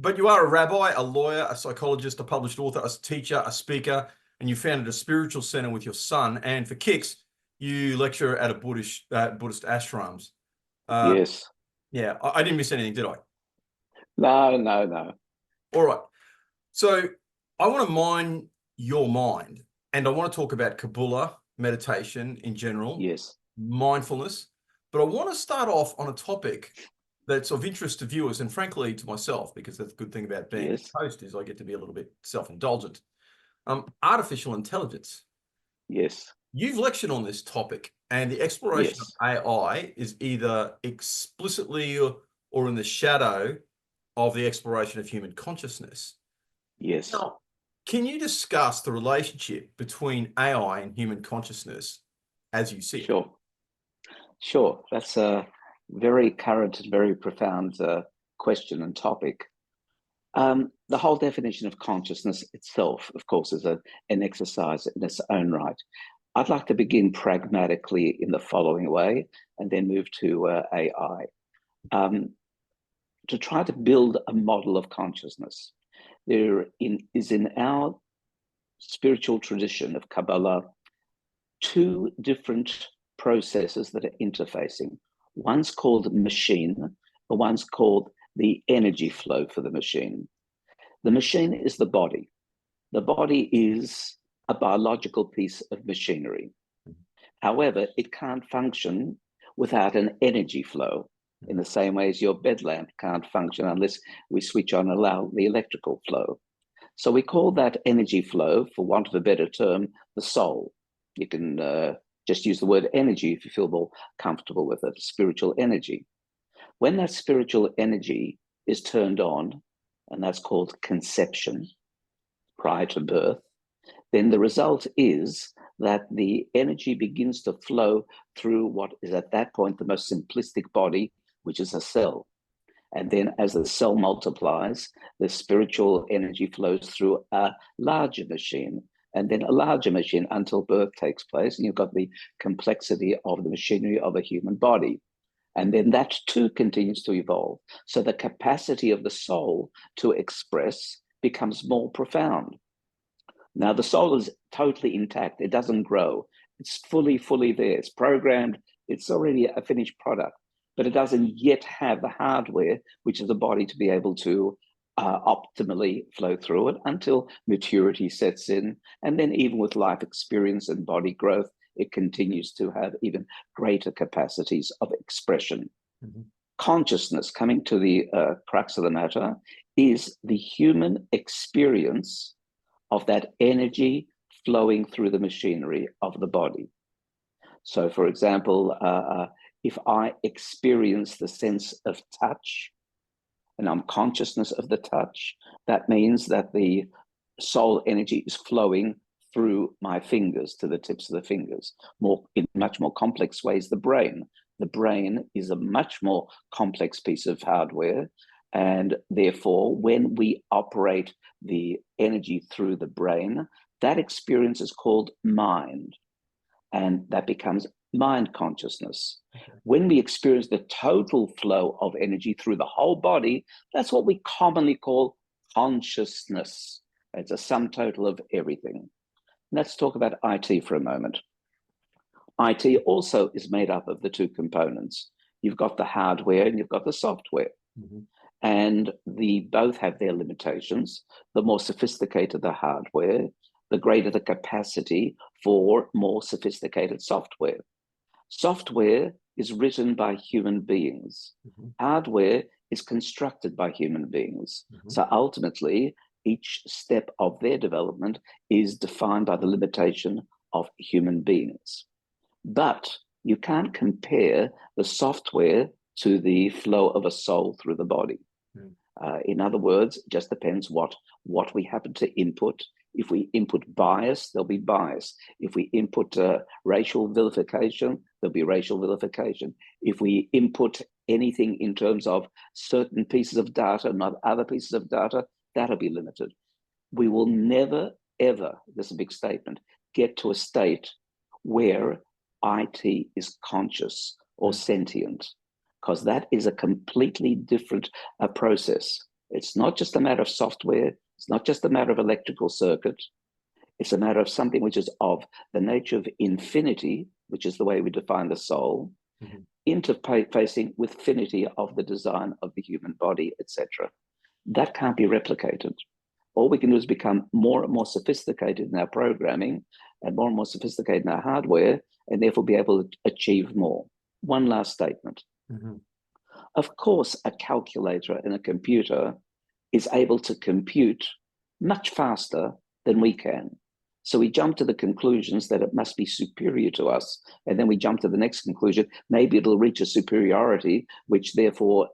But you are a rabbi, a lawyer, a psychologist, a published author, a teacher, a speaker, and you founded a spiritual center with your son. And for kicks, you lecture at a Buddhist ashrams. Yes. Yeah, I didn't miss anything, did I? No. All right. So I want to mine your mind, and I want to talk about Kabbalah, meditation in general, Yes. mindfulness. But I want to start off on a topic that's of interest to viewers and frankly to myself, because that's a good thing about being Yes. a host is I get to be a little bit self-indulgent. Artificial intelligence. Yes. You've lectured on this topic, and the exploration Yes. of AI is either explicitly or in the shadow of the exploration of human consciousness. Yes. Now, can you discuss the relationship between AI and human consciousness as you see it? Sure. That's a very current and very profound question and topic. The whole definition of consciousness itself, of course, is an exercise in its own right. I'd like to begin pragmatically in the following way and then move to AI. To try to build a model of consciousness, is in our spiritual tradition of Kabbalah two different processes that are interfacing. One's called machine, and one's called the energy flow for the machine. The machine is the body. The body is a biological piece of machinery. However, it can't function without an energy flow, in the same way as your bed lamp can't function unless we switch on and allow the electrical flow. So we call that energy flow, for want of a better term, the soul. You can just use the word energy if you feel more comfortable with it, spiritual energy. When that spiritual energy is turned on, and that's called conception, prior to birth, then the result is that the energy begins to flow through what is at that point the most simplistic body, which is a cell. And then as the cell multiplies, the spiritual energy flows through a larger machine, and then a larger machine until birth takes place. And you've got the complexity of the machinery of a human body. And then that too continues to evolve. So the capacity of the soul to express becomes more profound. Now, the soul is totally intact. It doesn't grow. It's fully there. It's programmed. It's already a finished product, but it doesn't yet have the hardware, which is the body, to be able to optimally flow through it until maturity sets in. And then even with life experience and body growth, it continues to have even greater capacities of expression. Mm-hmm. Consciousness, coming to the crux of the matter, is the human experience of that energy flowing through the machinery of the body. So, for example, if I experience the sense of touch, and I'm consciousness of the touch, that means that the soul energy is flowing through my fingers to the tips of the fingers. In much more complex ways, the brain. The brain is a much more complex piece of hardware, and therefore, when we operate the energy through the brain, that experience is called mind, and that becomes mind consciousness. Okay. When we experience the total flow of energy through the whole body, that's what we commonly call consciousness. It's a sum total of everything. Let's talk about IT for a moment. IT also is made up of the two components. You've got the hardware and you've got the software. Mm-hmm. And both have their limitations. The more sophisticated the hardware, the greater the capacity for more sophisticated software. Software is written by human beings. Mm-hmm. Hardware is constructed by human beings. Mm-hmm. So ultimately, each step of their development is defined by the limitation of human beings. But you can't compare the software to the flow of a soul through the body. In other words, it just depends what we happen to input. If we input bias, there'll be bias. If we input racial vilification, there'll be racial vilification. If we input anything in terms of certain pieces of data, not other pieces of data, that'll be limited. We will never, ever, this is a big statement, get to a state where IT is conscious or sentient, because that is a completely different process. It's not just a matter of software. It's not just a matter of electrical circuit. It's a matter of something which is of the nature of infinity, which is the way we define the soul, interfacing with finity of the design of the human body, etc. That can't be replicated. All we can do is become more and more sophisticated in our programming and more sophisticated in our hardware, and therefore be able to achieve more. One last statement. Of course, a calculator in a computer is able to compute much faster than we can. So we jump to the conclusions that it must be superior to us. And then we jump to the next conclusion. Maybe it'll reach a superiority, which therefore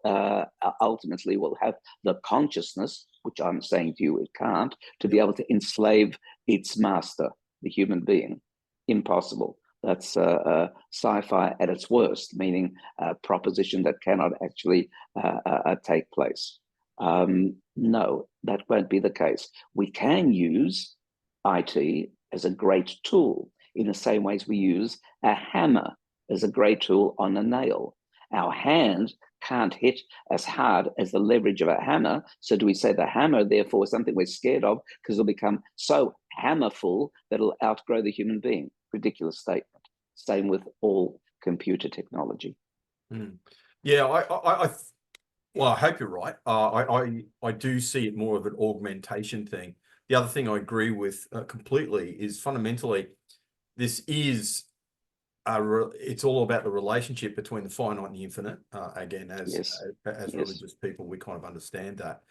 ultimately will have the consciousness, which I'm saying to you it can't, to be able to enslave its master, the human being. Impossible. That's sci-fi at its worst, meaning a proposition that cannot actually take place. No, that won't be the case. We can use IT as a great tool in the same way as we use a hammer as a great tool on a nail. Our hand can't hit as hard as the leverage of a hammer. So do we say the hammer, therefore, is something we're scared of because it'll become so hammerful that it'll outgrow the human being? Ridiculous statement. Same with all computer technology. Yeah, well, I hope you're right. I do see it more of an augmentation thing. The other thing I agree with completely is fundamentally, this is it's all about the relationship between the finite and the infinite. Again, as religious people, we kind of understand that,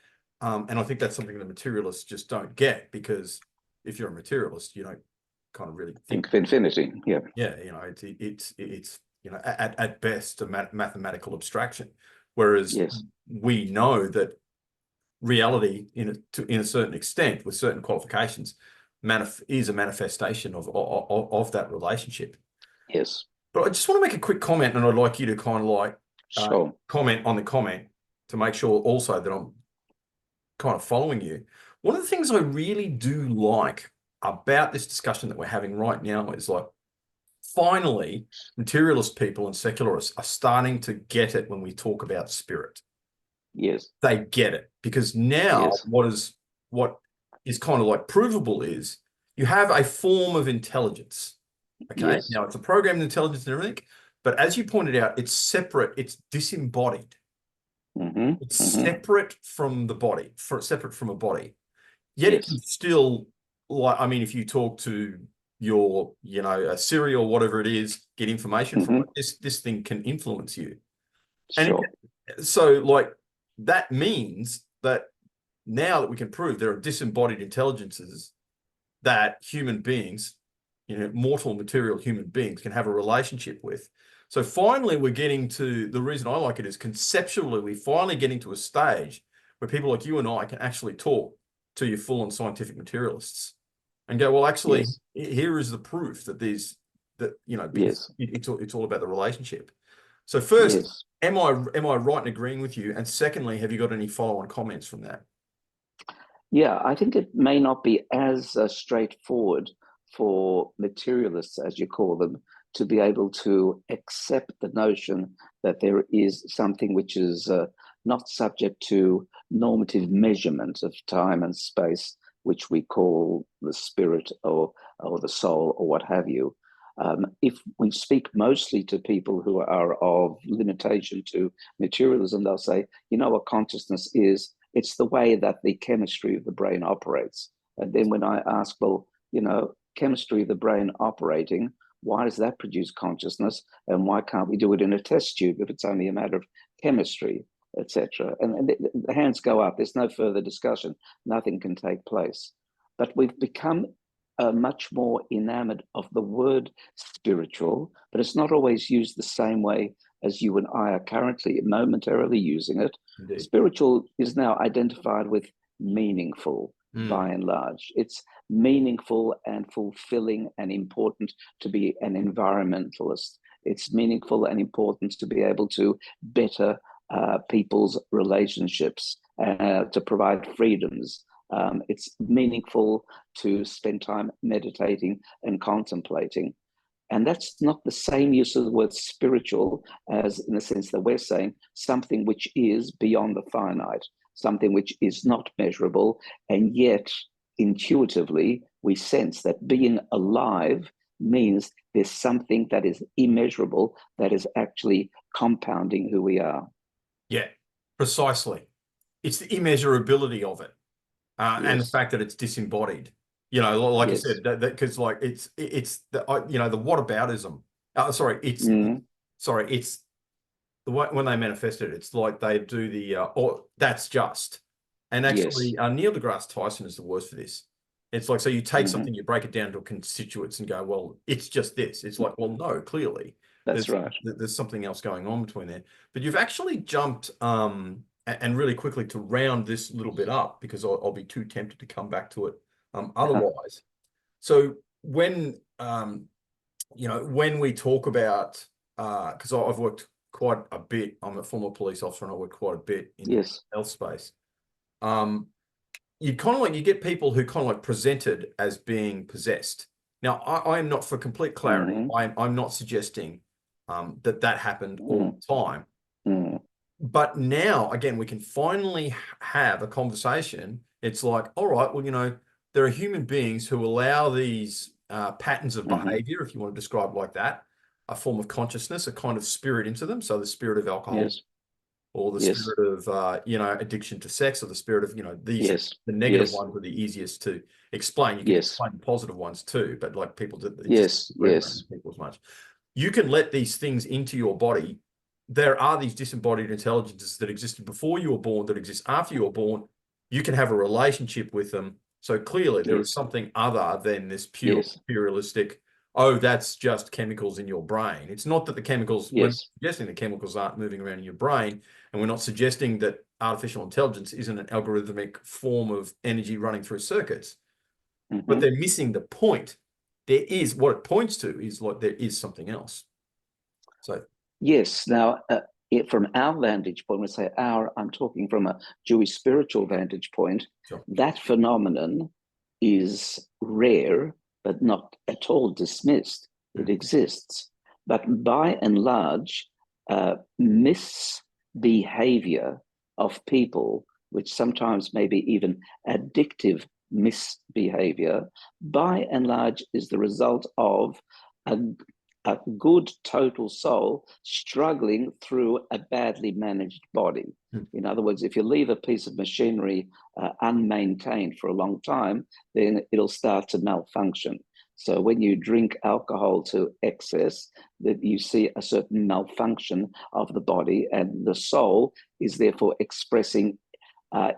and I think that's something the materialists just don't get, because if you're a materialist, you don't kind of really think of infinity. Yeah, you know, it's you know, at best a mathematical abstraction, whereas we know that reality, in a certain extent, with certain qualifications, is a manifestation of that relationship. Yes. But I just want to make a quick comment, and I'd like you to kind of like comment on the comment to make sure also that I'm kind of following you. One of the things I really do like about this discussion that we're having right now is, like, finally, materialist people and secularists are starting to get it when we talk about spirit. Yes. They get it, because now what is kind of like provable is you have a form of intelligence. Okay. Now it's a programmed intelligence and everything, but as you pointed out, it's separate, it's disembodied. It's separate from the body, separate from a body. Yet it can still, like, I mean, if you talk to your, you know, a Siri or whatever it is, get information from it, this thing can influence you. And so, like, that means that now that we can prove there are disembodied intelligences that human beings, you know, mortal material human beings, can have a relationship with. So finally, we're getting to, the reason I like it is conceptually, we're finally getting to a stage where people like you and I can actually talk to your full-on scientific materialists and go, well, actually, here is the proof that you know, it's all about the relationship. So first, am I right in agreeing with you? And secondly, have you got any follow-on comments from that? Yeah, I think it may not be as straightforward for materialists, as you call them, to be able to accept the notion that there is something which is not subject to normative measurement of time and space, which we call the spirit or the soul or what have you. If we speak mostly to people who are of limitation to materialism, they'll say, you know what consciousness is? It's the way that the chemistry of the brain operates. And then when I ask, well, you know, chemistry of the brain operating, why does that produce consciousness? And why can't we do it in a test tube if it's only a matter of chemistry, etc.? And the hands go up. There's no further discussion. Nothing can take place. But we've become much more enamored of the word spiritual, but it's not always used the same way as you and I are currently momentarily using it. Indeed. Spiritual is now identified with meaningful, by and large. It's meaningful and fulfilling and important to be an environmentalist. It's meaningful and important to be able to better people's relationships, to provide freedoms. It's meaningful to spend time meditating and contemplating. And that's not the same use of the word spiritual as in the sense that we're saying something which is beyond the finite, something which is not measurable, and yet intuitively we sense that being alive means there's something that is immeasurable that is actually compounding who we are. Yeah, precisely. It's the immeasurability of it, and the fact that it's disembodied. You know, like I said, because like it's the the whataboutism. It's the way when they manifest it, it's like they do the or that's just. And actually, Neil deGrasse Tyson is the worst for this. It's like, so you take something, you break it down to constituents and go, well, it's just this. It's like, well, no, clearly. That's right. There's something else going on between there. But you've actually jumped, and really quickly to round this little bit up, because I'll be too tempted to come back to it otherwise. So when, when we talk about, because I've worked quite a bit, I'm a former police officer and I worked quite a bit in the health space. You get people who kind of like presented as being possessed. Now, I am not, for complete clarity, I'm not suggesting that happened all the time. But now, again, we can finally have a conversation. It's like, all right, well, there are human beings who allow these patterns of behavior, if you want to describe it like that, a form of consciousness, a kind of spirit into them. So the spirit of alcohol, or the spirit of, addiction to sex, or the spirit of, these, the negative ones are the easiest to explain. You can explain the positive ones too, but like people did, people as much. You can let these things into your body. There are these disembodied intelligences that existed before you were born, that exist after you were born. You can have a relationship with them. So clearly there is something other than this pure materialistic, oh, that's just chemicals in your brain. It's not that the chemicals, we're suggesting the chemicals aren't moving around in your brain, and we're not suggesting that artificial intelligence isn't an algorithmic form of energy running through circuits, but they're missing the point. There is, what it points to is like there is something else. So yes, now from our vantage point, when I say our, I'm talking from a Jewish spiritual vantage point, that phenomenon is rare, but not at all dismissed. It exists. But by and large, misbehavior of people, which sometimes may be even addictive misbehavior, by and large is the result of a good total soul struggling through a badly managed body. In other words, if you leave a piece of machinery unmaintained for a long time, then it'll start to malfunction. So when you drink alcohol to excess, that you see a certain malfunction of the body, and the soul is therefore expressing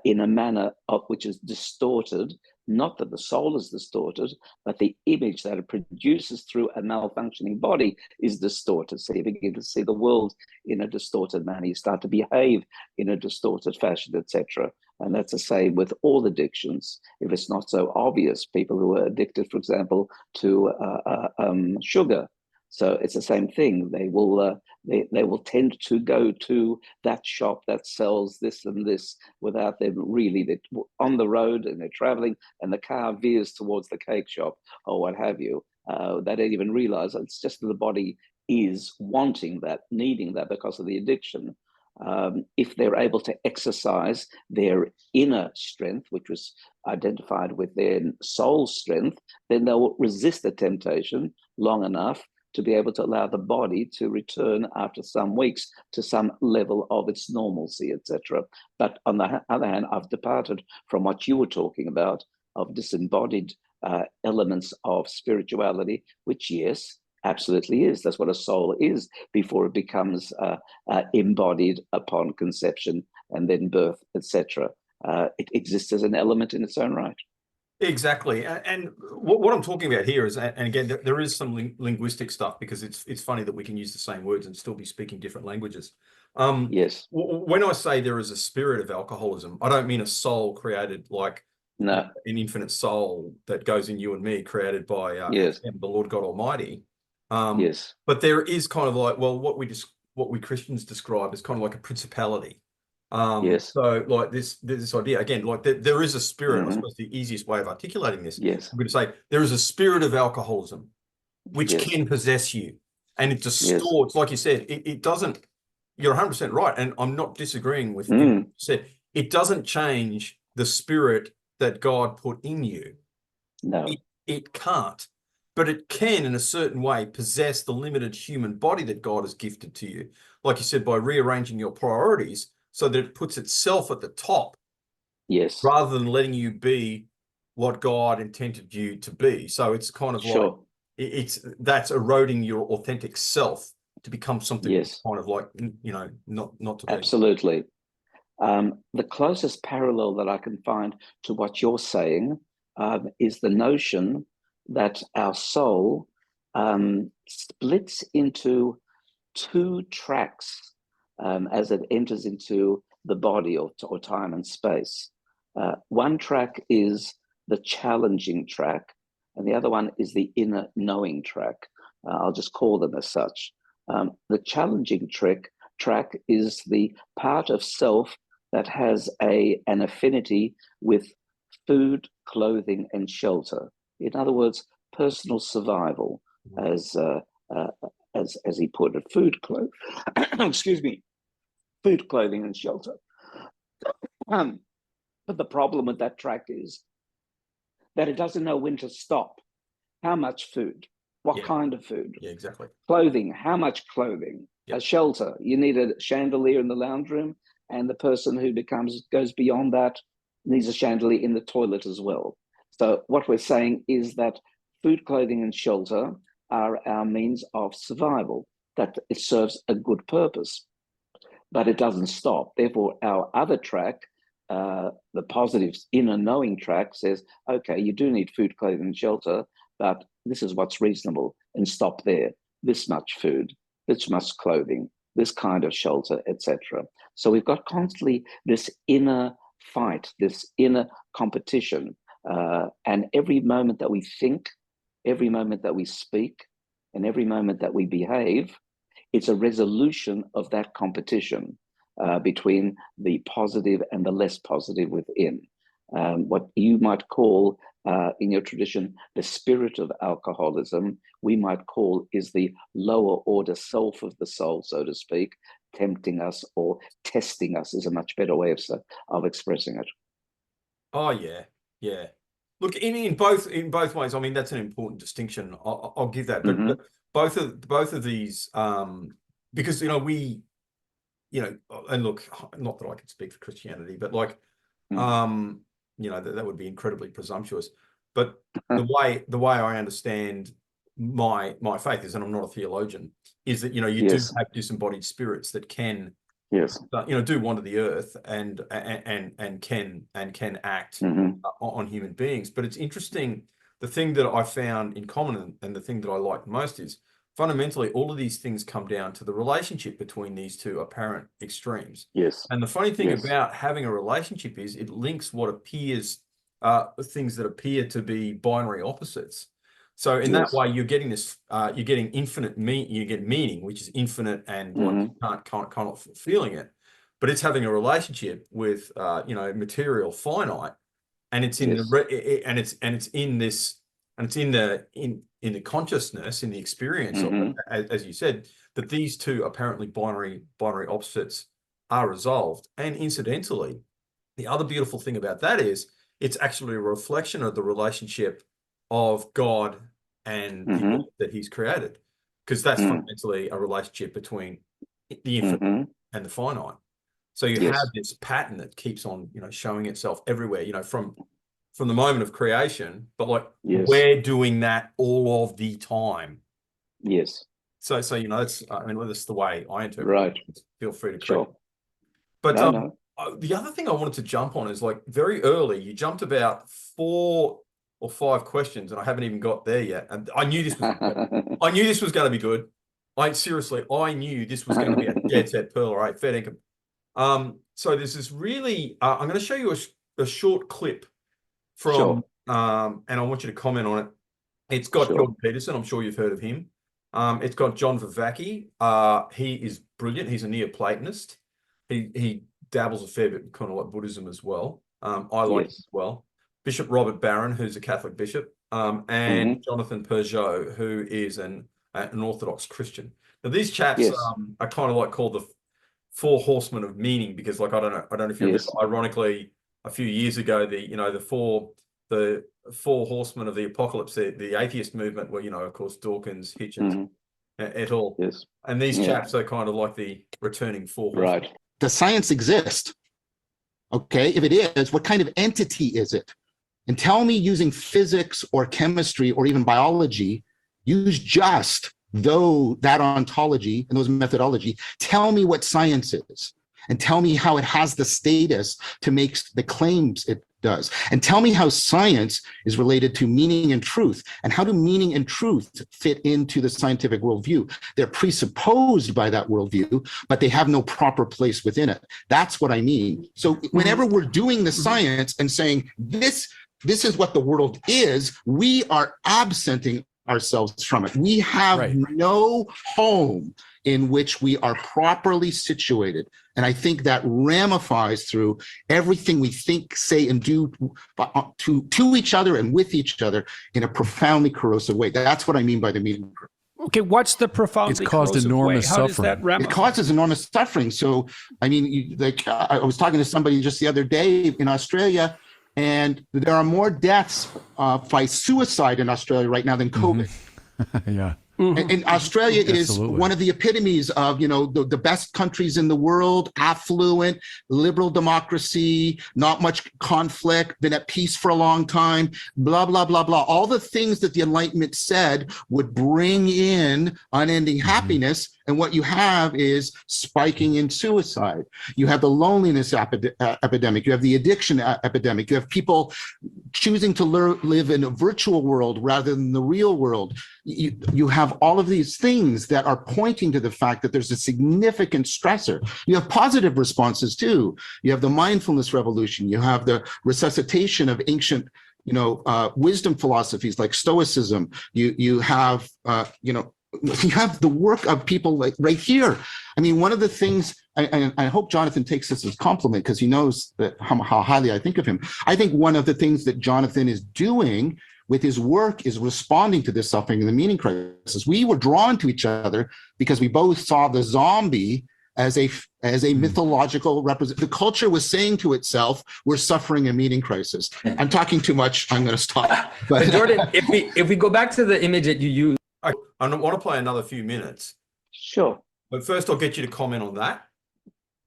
in a manner which is distorted. Not that the soul is distorted, but the image that it produces through a malfunctioning body is distorted. So you begin to see the world in a distorted manner. You start to behave in a distorted fashion, etc. And that's the same with all addictions. If it's not so obvious, people who are addicted, for example, to sugar. So it's the same thing. They will tend to go to that shop that sells this and this without them really. They're on the road and they're traveling, and the car veers towards the cake shop or what have you. They don't even realize it's just that the body is wanting that, needing that because of the addiction. If they're able to exercise their inner strength, which was identified with their soul strength, then they'll resist the temptation long enough to be able to allow the body to return after some weeks to some level of its normalcy, etc. But on the other hand, I've departed from what you were talking about of disembodied elements of spirituality, which, yes, absolutely is. That's what a soul is before it becomes embodied upon conception and then birth, etc. It exists as an element in its own right. Exactly. And what I'm talking about here is, and again, there is some linguistic stuff, because it's funny that we can use the same words and still be speaking different languages. When I say there is a spirit of alcoholism, I don't mean a soul created like an infinite soul that goes in you and me, created by the Lord God Almighty. But there is kind of like, well, what we Christians describe as kind of like a principality. So like this idea, again, like there is a spirit. I suppose the easiest way of articulating this, I'm going to say there is a spirit of alcoholism which can possess you, and it distorts, like you said, it doesn't. You're 100% right, and I'm not disagreeing with you said. it doesn't change the spirit that God put in you. No. It can't, but it can, in a certain way, possess the limited human body that God has gifted to you. Like you said, by rearranging your priorities so that it puts itself at the top. Yes. Rather than letting you be what God intended you to be. So it's kind of like, that's eroding your authentic self to become something kind of like, not to be. Absolutely. The closest parallel that I can find to what you're saying is the notion that our soul splits into two tracks as it enters into the body or time and space. One track is the challenging track, and the other one is the inner knowing track. I'll just call them as such. The challenging track is the part of self that has an affinity with food, clothing, and shelter. In other words, personal survival, as he put it, excuse me, food, clothing, and shelter. But the problem with that track is that it doesn't know when to stop. How much food? What kind of food? Yeah, exactly. Clothing, how much clothing? A shelter. You need a chandelier in the lounge room, and the person who goes beyond that needs a chandelier in the toilet as well. So what we're saying is that food, clothing, and shelter are our means of survival, that it serves a good purpose, but it doesn't stop. Therefore, our other track, the positive inner knowing track, says, okay, you do need food, clothing, and shelter, but this is what's reasonable, and stop there. This much food, this much clothing, this kind of shelter, etc. So we've got constantly this inner fight, this inner competition, and every moment that we think, every moment that we speak, and every moment that we behave, it's a resolution of that competition between the positive and the less positive within. What you might call, in your tradition, the spirit of alcoholism, we might call is the lower order self of the soul, so to speak, tempting us or testing us is a much better way of expressing it. Oh, yeah. Yeah. Look, in both ways, I mean, that's an important distinction. I'll give that. But both of these, because, we, and look, not that I can speak for Christianity, but like, that would be incredibly presumptuous. But the way I understand my faith is, and I'm not a theologian, is that, you do have disembodied spirits that can, do wander the earth and can act on human beings. But it's interesting. The thing that I found in common and the thing that I like most is fundamentally all of these things come down to the relationship between these two apparent extremes. And the funny thing about having a relationship is it links what appears, things that appear to be binary opposites. So in that way, you're getting this, you're getting infinite you get meaning, which is infinite and like you can't feeling it, but it's having a relationship with, material finite, and it's in it's in this, and it's in the consciousness, in the experience of, as you said, that these two apparently binary opposites are resolved. And incidentally, the other beautiful thing about that is it's actually a reflection of the relationship of God and the earth that he's created, because that's fundamentally a relationship between the infinite and the finite. So you have this pattern that keeps on, showing itself everywhere, from the moment of creation, but like we're doing that all of the time. So that's, I mean, that's the way I interpret it. Feel free to correct. But the other thing I wanted to jump on is, like, very early, you jumped about 4 or 5 questions, and I haven't even got there yet. And I knew this was I knew this was going to be good. I knew this was going to be a dead set pearl, all right, fair dinkum. So there's this really, I'm going to show you a short clip from, and I want you to comment on it. It's got Jordan Peterson. I'm sure you've heard of him. It's got John Vervaeke. He is brilliant. He's a Neoplatonist. He dabbles a fair bit kind of like Buddhism as well. I like it as well. Bishop Robert Barron, who's a Catholic bishop, and Jonathan Peugeot, who is an Orthodox Christian. Now, these chaps are kind of like called the four horsemen of meaning, because like, I don't know if you remember, ironically, a few years ago, the four horsemen of the apocalypse, the atheist movement were, of course, Dawkins, Hitchens, et al. Yes. And these chaps are kind of like the returning four horsemen. Right. Does science exist? Okay, if it is, what kind of entity is it? And tell me, using physics or chemistry or even biology, use just that ontology and those methodology. Tell me what science is, and tell me how it has the status to make the claims it does. And tell me how science is related to meaning and truth, and how do meaning and truth fit into the scientific worldview? They're presupposed by that worldview, but they have no proper place within it. That's what I mean. So whenever we're doing the science and saying this is what the world is, we are absenting ourselves from it. We have no home in which we are properly situated. And I think that ramifies through everything we think, say, and do to each other and with each other in a profoundly corrosive way. That's what I mean by the meaning. Okay, what's the profoundly corrosive way? How does that ramify? It causes enormous suffering. So, I mean, I was talking to somebody just the other day in Australia, and there are more deaths by suicide in Australia right now than COVID. Yeah. And Australia is one of the epitomes of, the best countries in the world, affluent, liberal democracy, not much conflict, been at peace for a long time, blah, blah, blah, blah. All the things that the Enlightenment said would bring in unending happiness. And what you have is spiking in suicide. You have the loneliness epidemic. You have the addiction epidemic. You have people choosing to live in a virtual world rather than the real world. You have all of these things that are pointing to the fact that there's a significant stressor. You have positive responses too. You have the mindfulness revolution. You have the resuscitation of ancient wisdom philosophies like Stoicism. You have you have the work of people like right here. I mean, one of the things, I hope Jonathan takes this as a compliment because he knows that how highly I think of him. I think one of the things that Jonathan is doing with his work is responding to this suffering and the meaning crisis. We were drawn to each other because we both saw the zombie as a mythological representation. The culture was saying to itself, we're suffering a meaning crisis. I'm talking too much. I'm going to stop. But Jordan, if we go back to the image that you used, I want to play another few minutes. Sure. But first, I'll get you to comment on that.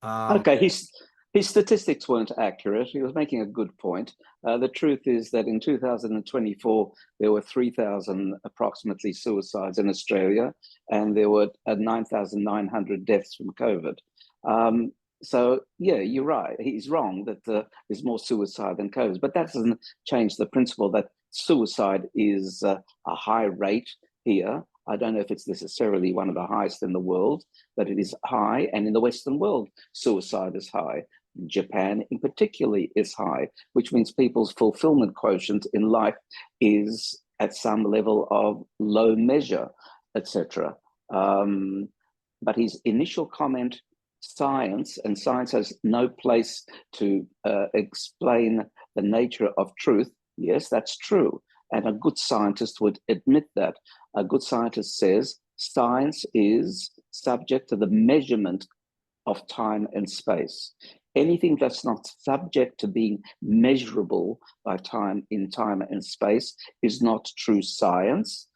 Okay, his statistics weren't accurate. He was making a good point. The truth is that in 2024, there were 3,000 approximately suicides in Australia, and there were 9,900 deaths from COVID. So, yeah, you're right. He's wrong that there's more suicide than COVID, but that doesn't change the principle that suicide is a high rate here. I don't know if it's necessarily one of the highest in the world, but it is high. And in the Western world, suicide is high. Japan in particular is high, which means people's fulfillment quotient in life is at some level of low measure, etc. But his initial comment, science has no place to explain the nature of truth. Yes, that's true. And a good scientist would admit that. A good scientist says science is subject to the measurement of time and space. Anything that's not subject to being measurable by time and space is not true science.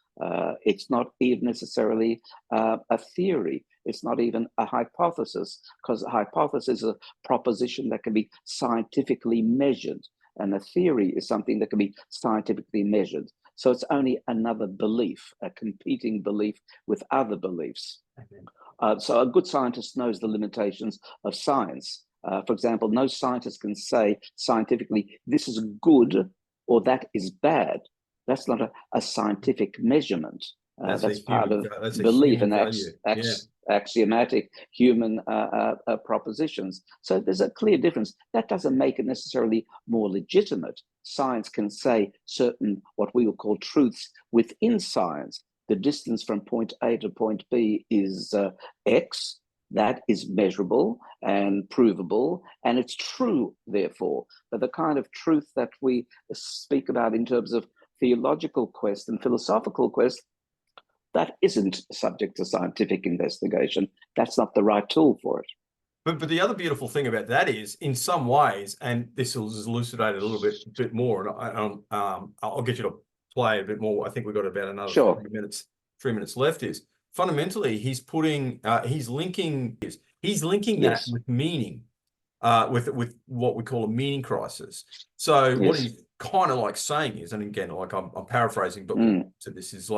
It's not even necessarily a theory. It's not even a hypothesis, because a hypothesis is a proposition that can be scientifically measured. And a theory is something that can be scientifically measured. So it's only another belief, a competing belief with other beliefs. So a good scientist knows the limitations of science. For example, no scientist can say scientifically, this is good or that is bad. That's not a scientific measurement. That's part of belief and axiomatic human propositions. So there's a clear difference. That doesn't make it necessarily more legitimate. Science can say certain, what we will call truths within science. The distance from point A to point B is X. That is measurable and provable, and it's true, therefore. But the kind of truth that we speak about in terms of theological quest and philosophical quest, that isn't subject to scientific investigation. That's not the right tool for it. But the other beautiful thing about that is, in some ways, and this will elucidate it a little bit more, and I'll get you to play a bit more. I think we've got about another 3 minutes left. Is fundamentally he's putting he's linking that with meaning, with what we call a meaning crisis. So what he's kind of like saying is, and again, like I'm paraphrasing, but so this is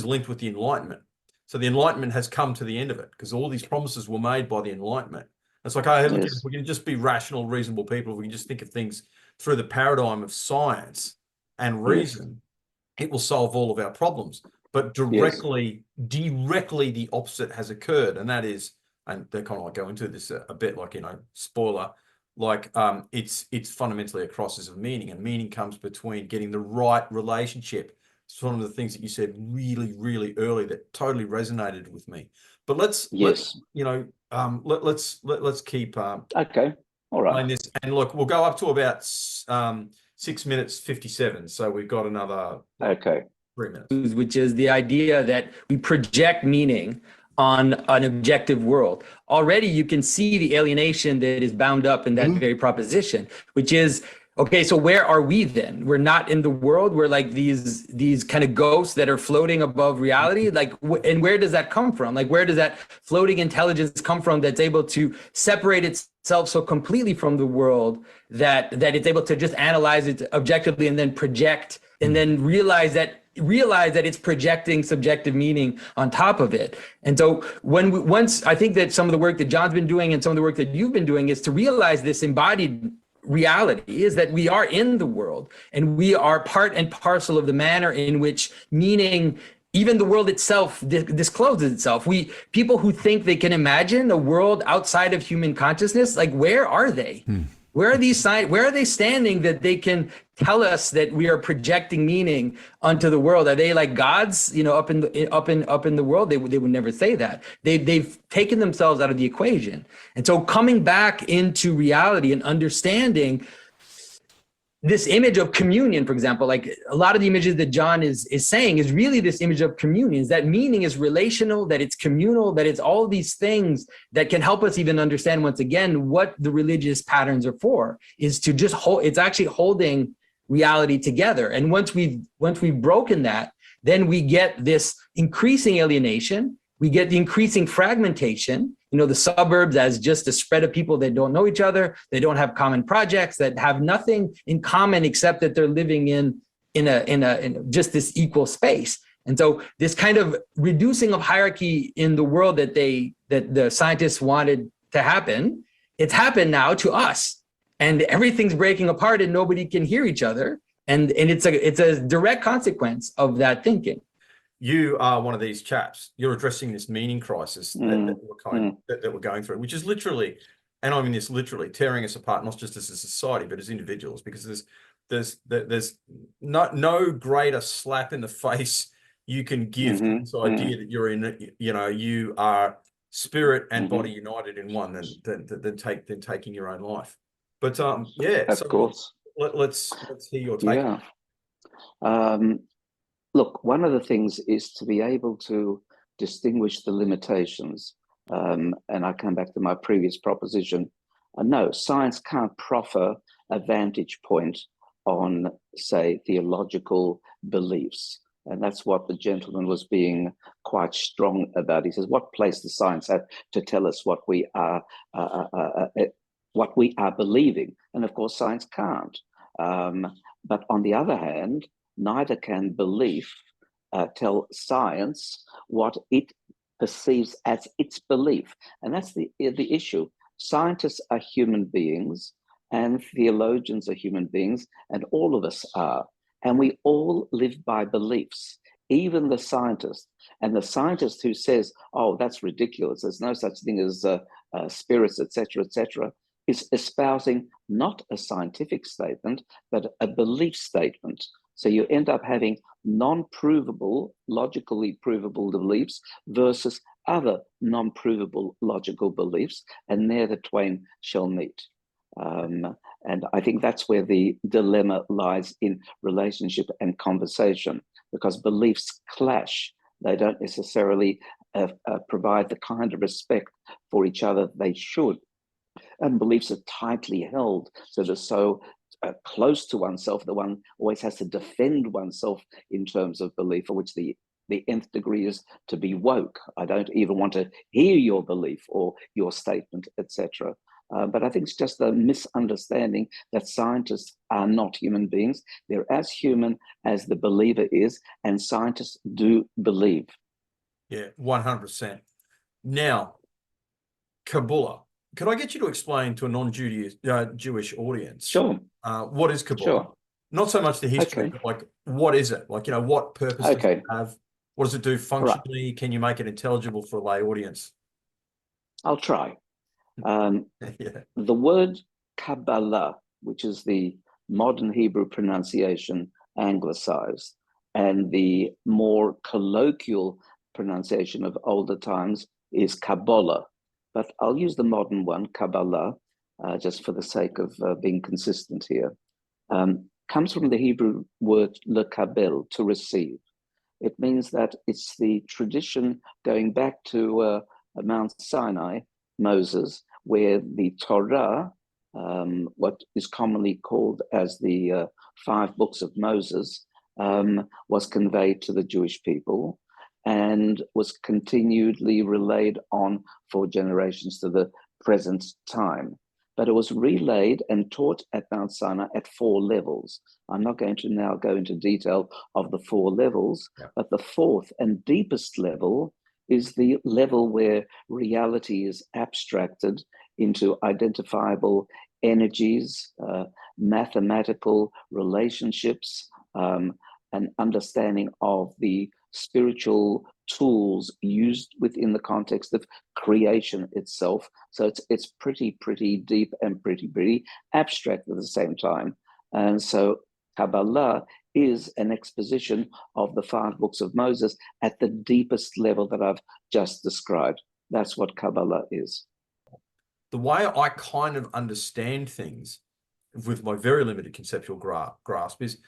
linked with the Enlightenment. So the Enlightenment has come to the end of it because all these promises were made by the Enlightenment. It's like, hey, look, if we can just be rational, reasonable people, if we can just think of things through the paradigm of science and reason, it will solve all of our problems. But directly the opposite has occurred, and that is, and they kind of like go into this a bit, like, spoiler, like it's fundamentally a crisis of meaning, and meaning comes between getting the right relationship. It's one of the things that you said really, really early that totally resonated with me. But let's keep okay, all right. This, and look, we'll go up to about 6 minutes 57. So we've got another 3 minutes, which is the idea that we project meaning on an objective world. Already, you can see the alienation that is bound up in that very proposition, which is, okay, so where are we then? We're not in the world. We're like these kind of ghosts that are floating above reality. Like, and where does that come from? Like, where does that floating intelligence come from that's able to separate itself so completely from the world that it's able to just analyze it objectively and then project and then realize that it's projecting subjective meaning on top of it. And so once I think that some of the work that John's been doing and some of the work that you've been doing is to realize this embodied reality is that we are in the world and we are part and parcel of the manner in which meaning, even the world itself, discloses itself. People who think they can imagine a world outside of human consciousness, like, where are they? Where are these signs? Where are they standing that they can tell us that we are projecting meaning onto the world? Are they like gods, up in the world? They would never say that. They've taken themselves out of the equation. And so coming back into reality and understanding this image of communion, for example, like a lot of the images that John is saying is really this image of communion, is that meaning is relational, that it's communal, that it's all these things that can help us even understand, once again, what the religious patterns are for, is to just it's actually holding reality together. And once we've broken that, then we get this increasing alienation, we get the increasing fragmentation, the suburbs as just a spread of people that don't know each other, they don't have common projects, that have nothing in common except that they're living in just this equal space. And so this kind of reducing of hierarchy in the world that the scientists wanted to happen, it's happened now to us, and everything's breaking apart and nobody can hear each other. And it's a direct consequence of that thinking. You are one of these chaps. You're addressing this meaning crisis that we're going through, which is literally, and I mean this literally, tearing us apart, not just as a society, but as individuals, because there's no greater slap in the face you can give to this idea that you're in, you are spirit and body united in one, than taking your own life. But of course, let's hear your take. Look, one of the things is to be able to distinguish the limitations. And I come back to my previous proposition. No, science can't proffer a vantage point on, say, theological beliefs. And that's what the gentleman was being quite strong about. He says, what place does science have to tell us what we are believing? And of course, science can't. But on the other hand, neither can belief tell science what it perceives as its belief. And that's the issue. Scientists are human beings and theologians are human beings, and all of us are. And we all live by beliefs, even the scientist. And the scientist who says, oh, that's ridiculous, there's no such thing as spirits, etc., is espousing not a scientific statement, but a belief statement. So you end up having non-provable, logically provable beliefs versus other non-provable logical beliefs, and there the twain shall meet. And I think that's where the dilemma lies in relationship and conversation, because beliefs clash. They don't necessarily provide the kind of respect for each other they should. and beliefs are tightly held, so they're so close to oneself that one always has to defend oneself in terms of belief, for which the nth degree is to be woke. I don't even want to hear your belief or your statement, etc. But I think it's just a misunderstanding that scientists are not human beings. They're as human as the believer is, and scientists do believe. Yeah, 100%. Now, Kabbalah. Could I get you to explain to a non-Jewish audience? Sure. What is Kabbalah? Sure. Not so much the history, Okay. but like, what is it? Like, what purpose does it have? What does it do functionally? Right. Can you make it intelligible for a lay audience? I'll try. Yeah. The word Kabbalah, which is the modern Hebrew pronunciation anglicized, and the more colloquial pronunciation of older times is Kabbalah. But I'll use the modern one, Kabbalah, just for the sake of being consistent here. Comes from the Hebrew word lekabel, to receive. It means that it's the tradition going back to Mount Sinai, Moses, where the Torah, what is commonly called as the 5 books of Moses, was conveyed to the Jewish people and was continually relayed on for generations to the present time. But it was relayed and taught at Mount Sinai at 4 levels. I'm not going to now go into detail of the 4 levels, but the 4th and deepest level is the level where reality is abstracted into identifiable energies, mathematical relationships, an understanding of the spiritual tools used within the context of creation itself. So it's pretty deep and pretty abstract at the same time. And so Kabbalah is an exposition of the 5 books of Moses at the deepest level that I've just described. That's what Kabbalah is. The way I kind of understand things with my very limited conceptual grasp is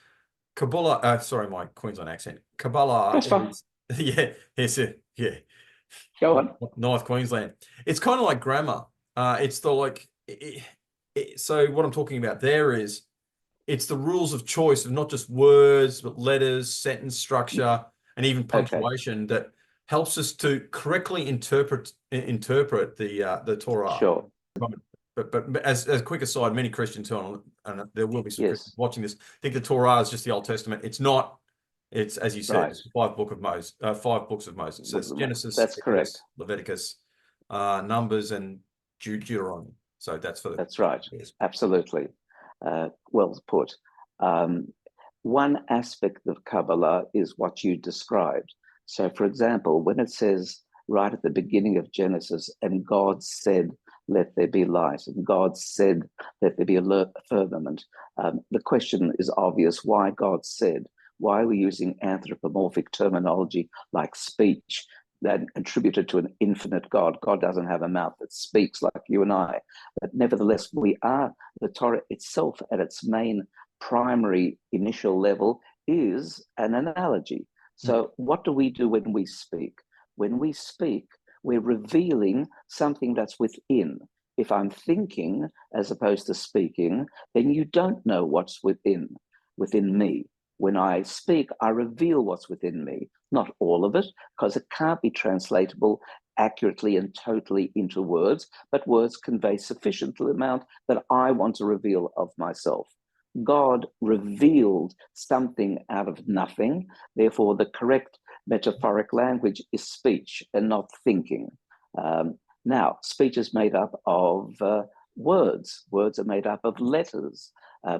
Kabbalah, sorry, my Queensland accent. Kabbalah. That's fine. Yeah, yes, yeah. Go on. North Queensland. It's kind of like grammar. It's the like. So what I'm talking about there is, it's the rules of choice of not just words but letters, sentence structure, and even punctuation that helps us to correctly interpret the Torah. Sure. But as a quick aside, many Christians, and there will be some Christians watching this, think the Torah is just the Old Testament. It's not. It's, as you said, it's 5 books of Moses. So it's Genesis, that's correct. Leviticus, Numbers, and Deuteronomy. So that's right. Yes. Absolutely. Well put. One aspect of Kabbalah is what you described. So, for example, when it says right at the beginning of Genesis, and God said, let there be light, and God said, let there be a firmament. The question is obvious, why God said? Why are we using anthropomorphic terminology like speech that attributed to an infinite God? God doesn't have a mouth that speaks like you and I. But nevertheless, we are, the Torah itself at its main primary initial level is an analogy. So what do we do when we speak? When we speak, we're revealing something that's within. If I'm thinking as opposed to speaking, then you don't know what's within me. When I speak, I reveal what's within me. Not all of it, because it can't be translatable accurately and totally into words, but words convey sufficient amount that I want to reveal of myself. God revealed something out of nothing. Therefore, the correct metaphoric language is speech and not thinking. Now, speech is made up of words. Words are made up of letters.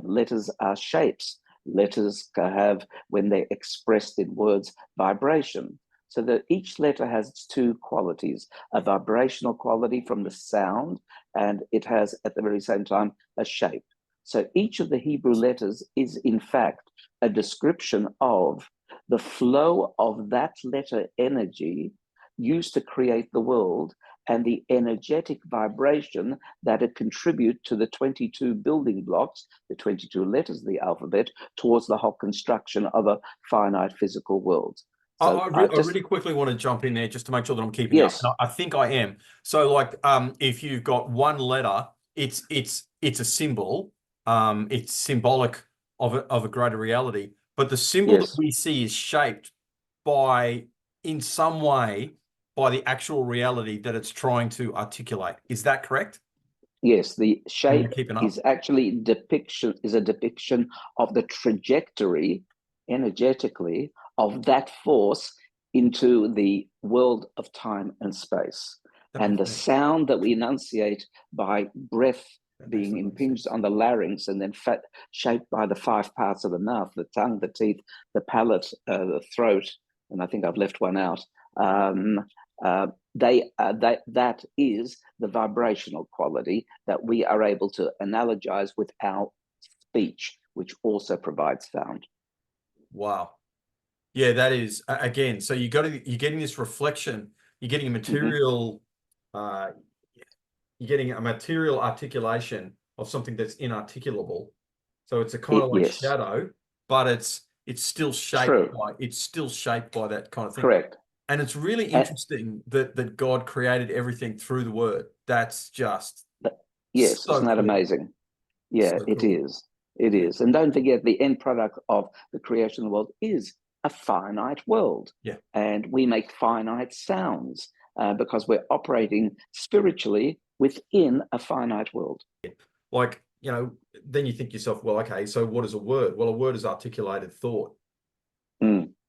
Letters are shapes. Letters have, when they're expressed in words, vibration. So that each letter has its 2 qualities, a vibrational quality from the sound, and it has at the very same time a shape. So each of the Hebrew letters is in fact a description of the flow of that letter energy used to create the world and the energetic vibration that it contributes to the 22 building blocks, the 22 letters of the alphabet, towards the whole construction of a finite physical world. So I really quickly want to jump in there just to make sure that I'm keeping up. I think I am. So like if you've got one letter it's a symbol. It's symbolic of a greater reality, but the symbol that we see is shaped by, in some way, by the actual reality that it's trying to articulate. Is that correct? Yes, the shape is actually a depiction of the trajectory energetically of that force into the world of time and space. And the sound that we enunciate by breath being impinged on the larynx and then shaped by the 5 parts of the mouth, the tongue, the teeth, the palate, the throat, and I think I've left one out. That is the vibrational quality that we are able to analogize with our speech, which also provides sound. Wow. Yeah, that is, again, so you're getting this reflection, you're getting a material, you're getting a material articulation of something that's inarticulable. So it's a kind of like shadow, but it's still shaped by that kind of thing. Correct. And it's really interesting that God created everything through the word. That's just so isn't that amazing? Yeah, so it is. It is. And don't forget, the end product of the creation of the world is a finite world. Yeah. And we make finite sounds because we're operating spiritually within a finite world. Like, you know, then you think to yourself, well, okay, so what is a word? Well, a word is articulated thought.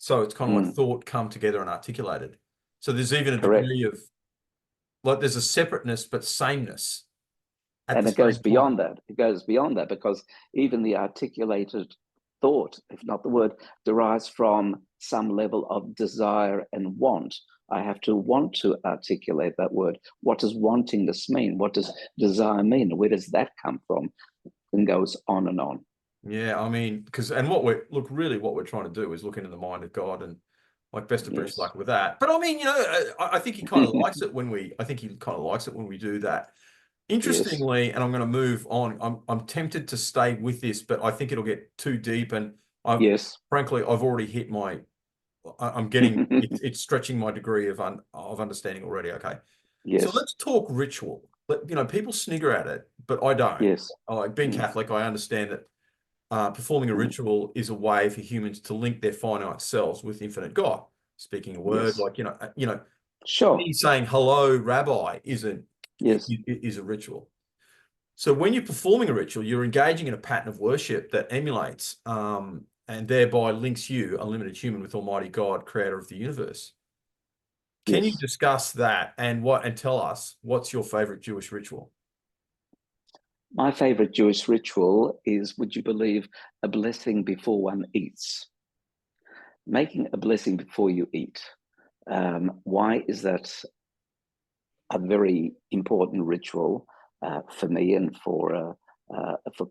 So it's kind of like thought come together and articulated. So there's even a degree of, like, there's a separateness but sameness. And it goes beyond that. It goes beyond that because even the articulated thought, if not the word, derives from some level of desire and want. I have to want to articulate that word. What does wantingness mean? What does desire mean? Where does that come from? And goes on and on. Yeah, I mean, and what we're trying to do is look into the mind of God, and like best of Bruce luck with that. But I mean, you know, I think he kind of likes it when we do that. Interestingly, and I'm going to move on. I'm tempted to stay with this, but I think it'll get too deep, and frankly, I've already hit my. I'm getting it's stretching my degree of understanding already. Okay, so let's talk ritual. You know, people snigger at it, but I don't. Yes, like being Catholic, I understand that. Performing a ritual is a way for humans to link their finite selves with infinite God. Speaking a word, like, me saying hello, Rabbi, is a ritual. So when you're performing a ritual, you're engaging in a pattern of worship that emulates and thereby links you, a limited human, with Almighty God, creator of the universe. Can you discuss that and tell us what's your favorite Jewish ritual? My favorite Jewish ritual is, would you believe, a blessing before one eats. Making a blessing before you eat. Why is that a very important ritual for me and for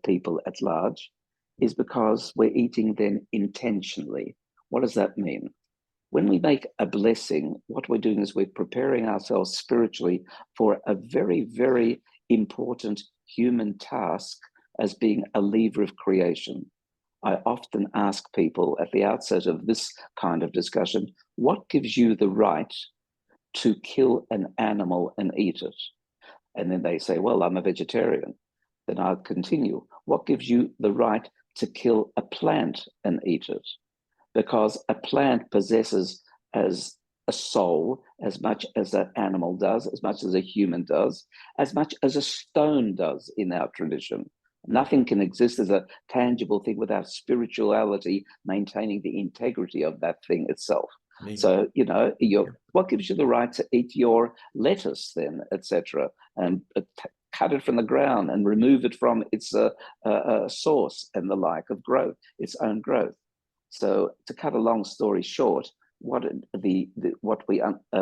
people at large? Is because we're eating then intentionally. What does that mean? When we make a blessing, what we're doing is we're preparing ourselves spiritually for a very, very important human task as being a lever of creation. I often ask people at the outset of this kind of discussion, what gives you the right to kill an animal and eat it? And then they say, well, I'm a vegetarian. Then I'll continue. What gives you the right to kill a plant and eat it? Because a plant possesses as a soul as much as an animal does, as much as a human does, as much as a stone does in our tradition. Nothing can exist as a tangible thing without spirituality maintaining the integrity of that thing itself. So, what gives you the right to eat your lettuce then, etc., and cut it from the ground and remove it from its source and the like of growth, its own growth? So, to cut a long story short, what we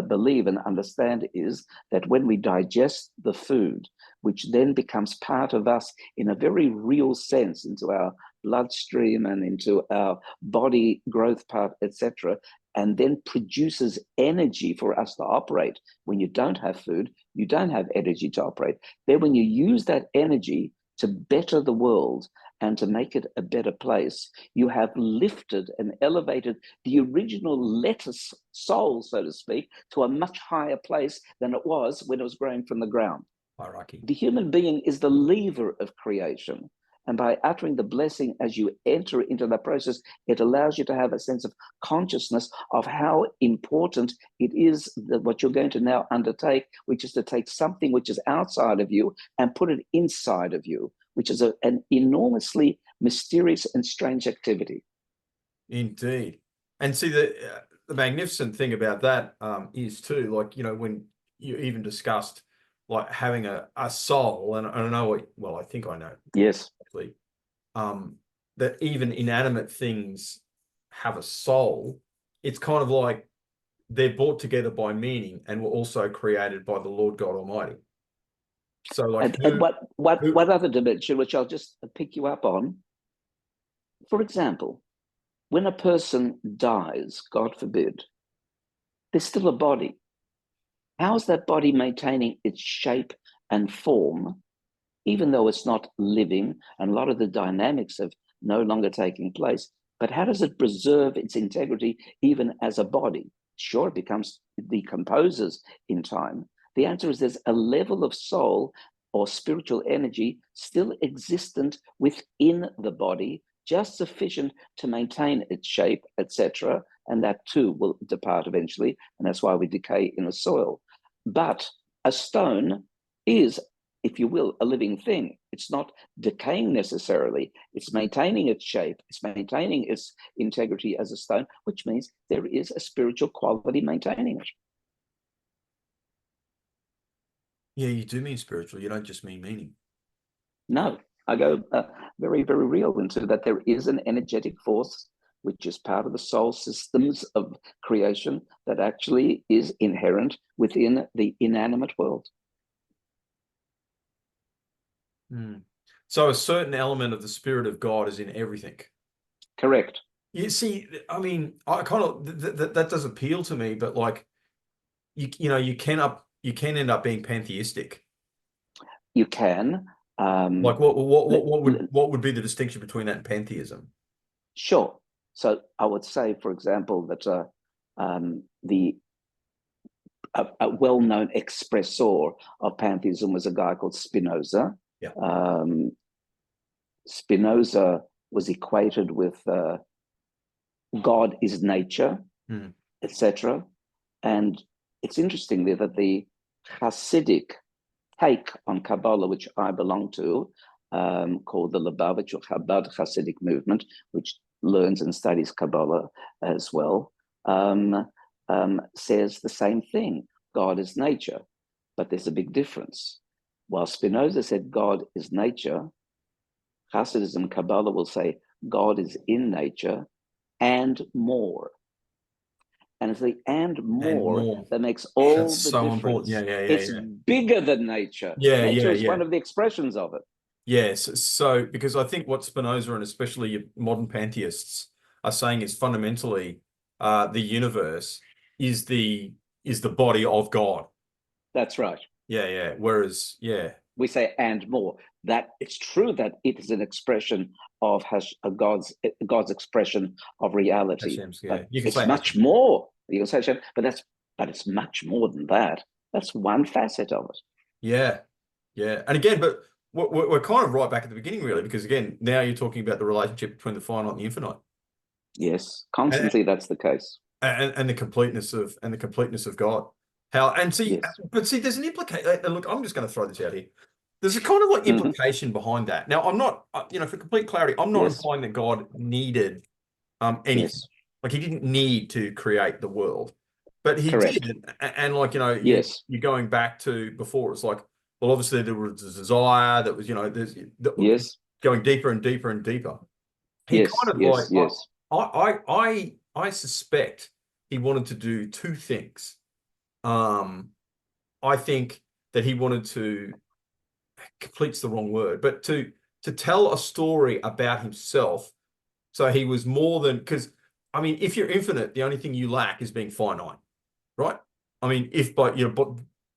believe and understand is that when we digest the food, which then becomes part of us in a very real sense into our bloodstream and into our body growth part, etc., and then produces energy for us to operate. When you don't have food, you don't have energy to operate. Then when you use that energy to better the world and to make it a better place, you have lifted and elevated the original lettuce soul, so to speak, to a much higher place than it was when it was growing from the ground. hierarchy. The human being is the lever of creation. And by uttering the blessing as you enter into that process, it allows you to have a sense of consciousness of how important it is that what you're going to now undertake, which is to take something which is outside of you and put it inside of you, which is an enormously mysterious and strange activity. Indeed. And see, the magnificent thing about that is too, like, you know, when you even discussed like having a soul, and I know, well, I think I know. Yes. That even inanimate things have a soul. It's kind of like they're brought together by meaning and were also created by the Lord God Almighty. So like, and what other dimension, which I'll just pick you up on, for example, when a person dies, God forbid, there's still a body. How is that body maintaining its shape and form, even though it's not living, and a lot of the dynamics have no longer taking place? But how does it preserve its integrity even as a body? Sure, it decomposes in time. The answer is there's a level of soul or spiritual energy still existent within the body, just sufficient to maintain its shape, etc. And that too will depart eventually, and that's why we decay in the soil. But a stone is, if you will, a living thing. It's not decaying necessarily. It's maintaining its shape. It's maintaining its integrity as a stone, which means there is a spiritual quality maintaining it. Yeah, you do mean spiritual. You don't just mean meaning. No, I go very, very real into that. There is an energetic force which is part of the soul systems of creation that actually is inherent within the inanimate world. So a certain element of the Spirit of God is in everything. Correct. You see, I mean, I kind of that does appeal to me, but like, you know, you can end up being pantheistic. You can. Like what would be the distinction between that and pantheism? Sure. So I would say, for example, that a well-known expressor of pantheism was a guy called Spinoza. Yeah. Spinoza was equated with God is nature, etc. And it's interesting there that the Hasidic take on Kabbalah, which I belong to, called the Lubavitch or Chabad Hasidic movement, which learns and studies Kabbalah as well, says the same thing. God is nature, but there's a big difference. While Spinoza said God is nature, Hasidism, Kabbalah will say God is in nature and more. And it's the and more that makes all That's the so difference. Important. Yeah. It's bigger than nature. Nature is one of the expressions of it. Yes. So, because I think what Spinoza and especially modern pantheists are saying is fundamentally the universe is the body of God. That's right. Yeah. Whereas, we say and more. That it's true that it is an expression of God's expression of reality. Hashem's, but you can it's say much Hashem. more. You can say Hashem, but it's much more than that. That's one facet of it. Yeah. And again, but we're kind of right back at the beginning, really, because again, now you're talking about the relationship between the finite and the infinite. Yes, constantly that's the case. And the completeness of God. There's an implication. Look, I'm just going to throw this out here. There's a kind of like implication behind that. Now, I'm not, for complete clarity, I'm not implying that God needed anything. Yes. Like he didn't need to create the world, but he did. And like, you're going back to before, it's like, well, obviously there was a desire that was, going deeper and deeper and deeper. He I suspect he wanted to do two things. I think that he wanted to, complete's the wrong word, but to tell a story about himself. So he was more than, because I mean, if you're infinite, the only thing you lack is being finite, right? I mean, but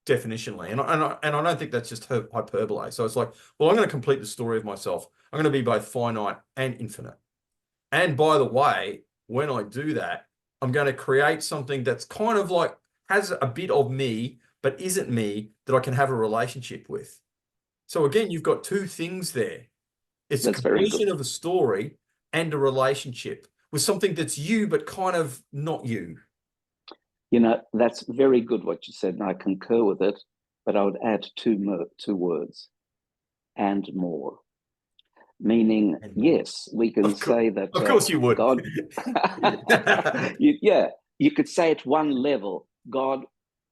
definitionally, and I don't think that's just hyperbole. So it's like, well, I'm going to complete the story of myself. I'm going to be both finite and infinite. And by the way, when I do that, I'm going to create something that's kind of like has a bit of me, but isn't me that I can have a relationship with. So again, you've got two things there. It's a completion of a story and a relationship with something that's you, but kind of not you. You know, that's very good what you said, and I concur with it, but I would add two words, and more. Meaning, yes, we can say that. Of course you would. God, you could say at one level, God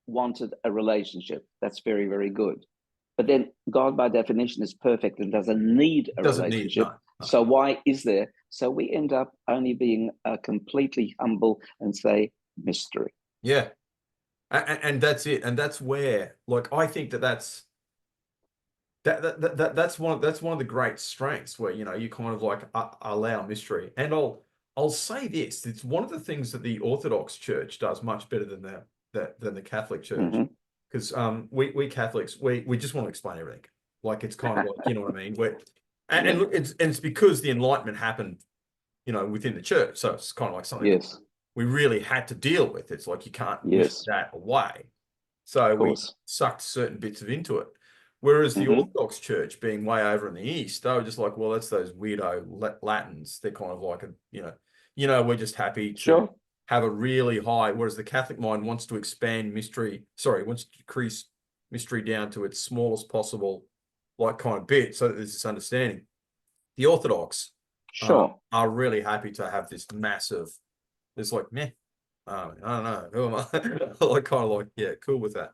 wanted a relationship. That's very, very good. But then God, by definition, is perfect and doesn't need a relationship. No. So why is there? So we end up only being completely humble and say mystery. Yeah. And that's it. And that's where, like, I think that's one of the great strengths where, you know, you kind of like allow mystery. And I'll say this, it's one of the things that the Orthodox Church does much better than the Catholic Church. Because we Catholics, we just want to explain everything. Like, it's kind of like, you know what I mean? And look, it's because the Enlightenment happened, you know, within the church. So it's kind of like something we really had to deal with. It's like you can't wish that away. So we sucked certain bits of into it. Whereas the Orthodox Church, being way over in the East, they were just like, well, that's those weirdo Latins. They're kind of like, we're just happy to have a really high, whereas the Catholic mind wants to expand mystery, wants to decrease mystery down to its smallest possible, like, kind of bit, so that there's this understanding. The Orthodox are really happy to have this massive, it's like, meh, I don't know, who am I? Like, kind of like, yeah, cool with that.